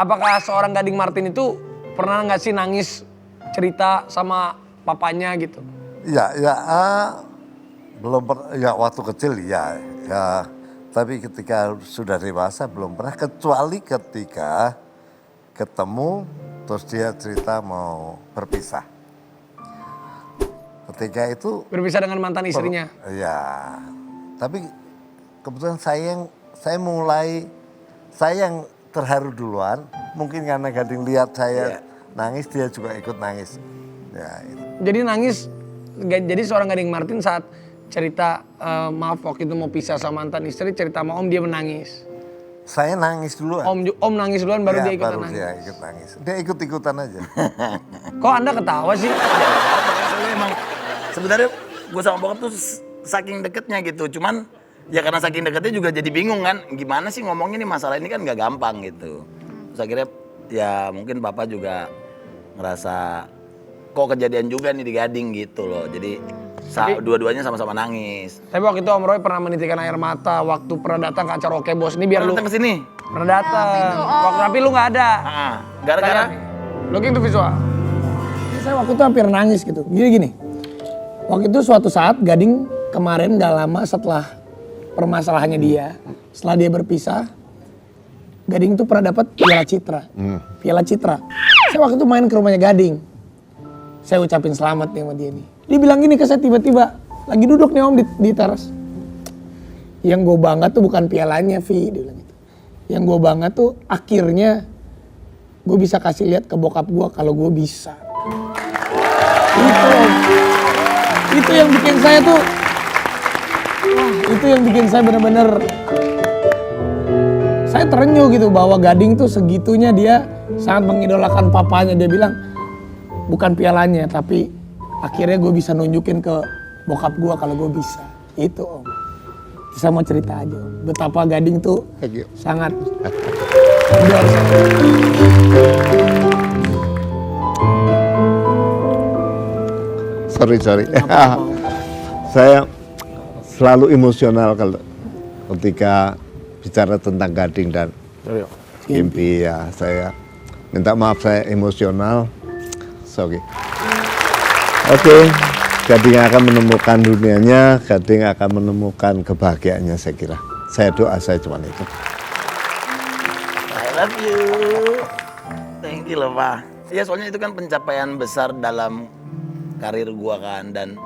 apakah seorang Gading Martin itu pernah nggak sih nangis cerita sama papanya gitu? Ya, belum pernah. Ya waktu kecil ya. Tapi ketika sudah dewasa belum pernah. Kecuali ketika ketemu terus dia cerita mau berpisah. Ketika itu Berpisah dengan mantan istrinya. ya. Tapi kebetulan saya yang terharu duluan. Mungkin karena Gading lihat saya nangis, dia juga ikut nangis. Ya, itu. Jadi nangis, jadi seorang Gading Martin saat cerita maaf waktu itu mau pisah sama mantan istri, cerita sama Om dia menangis. Saya nangis duluan. Om nangis duluan baru dia ikutan baru nangis. dia ikut nangis. Dia ikut-ikutan aja. Kok Anda ketawa sih? Soalnya emang sebenarnya gue sama bokap tuh saking deketnya gitu. Cuman ya karena saking deketnya juga jadi bingung kan. Gimana sih ngomongnya nih masalah ini kan gak gampang gitu. Terus akhirnya ya mungkin Bapak juga ngerasa kok kejadian juga nih di Gading gitu loh. Jadi dua-duanya sama-sama nangis. Tapi waktu itu Om Roy pernah menitikkan air mata waktu pernah datang ke acara Oke Bos. Ini biar lu Datang ke sini. pernah datang. Waktu tapi lu nggak ada. Gara-gara Looking to visual. Saya waktu itu hampir nangis gitu. Gini. Waktu itu suatu saat Gading kemarin gak lama setelah permasalahannya dia, setelah dia berpisah, Gading tuh pernah dapat Piala Citra. Piala Citra. Saya waktu itu main ke rumahnya Gading. Saya ucapin selamat nih sama dia nih. Dia bilang gini ke saya tiba-tiba, lagi duduk nih Om di teras. Yang gue bangga tuh bukan pialanya, Vi, dia bilang gitu. Yang gue bangga tuh akhirnya gue bisa kasih lihat ke bokap gue kalau gue bisa. Itu yang bikin saya tuh, itu yang bikin saya benar-benar, saya terenyuh gitu bahwa Gading tuh segitunya dia sangat mengidolakan papanya. Dia bilang bukan pialanya tapi akhirnya gue bisa nunjukin ke bokap gue kalau gue bisa. Itu Om. Saya mau cerita aja Om. Betapa Gading tuh sangat luar biasa. Sorry. Saya selalu emosional kalau ketika bicara tentang Gading dan Gimpi ya. Saya minta maaf saya emosional. Sorry. Oke. Gading akan menemukan dunianya, Gading akan menemukan kebahagiaannya saya kira. Saya doa saya cuma itu. I love you. Thank you loh Pak. Ya soalnya itu kan pencapaian besar dalam karir gua kan dan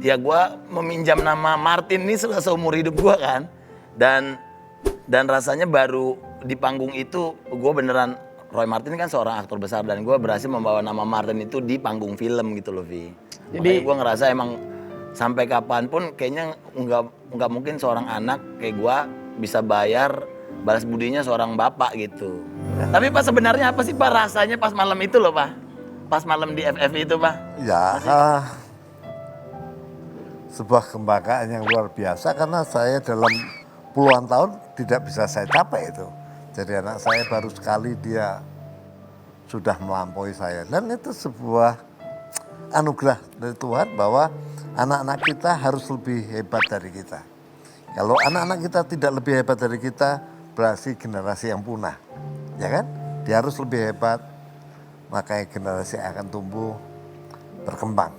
ya gua meminjam nama Martin ini seumur hidup gua kan dan rasanya baru di panggung itu gua beneran Roy Martin kan seorang aktor besar dan gua berhasil membawa nama Martin itu di panggung film gitu loh Vi. Jadi gua ngerasa emang sampai kapanpun kayaknya nggak mungkin seorang anak kayak gua bisa bayar balas budinya seorang bapak gitu. Tapi Pak sebenarnya apa sih Pak rasanya pas malam itu loh Pak? Pas malam di FF itu Pak? Ya, sebuah kebanggaan yang luar biasa karena saya dalam puluhan tahun tidak bisa saya capai itu. Jadi anak saya baru sekali dia sudah melampaui saya. Dan itu sebuah anugerah dari Tuhan bahwa anak-anak kita harus lebih hebat dari kita. Kalau anak-anak kita tidak lebih hebat dari kita, berarti generasi yang punah. Ya kan? Dia harus lebih hebat, makanya generasi akan tumbuh berkembang.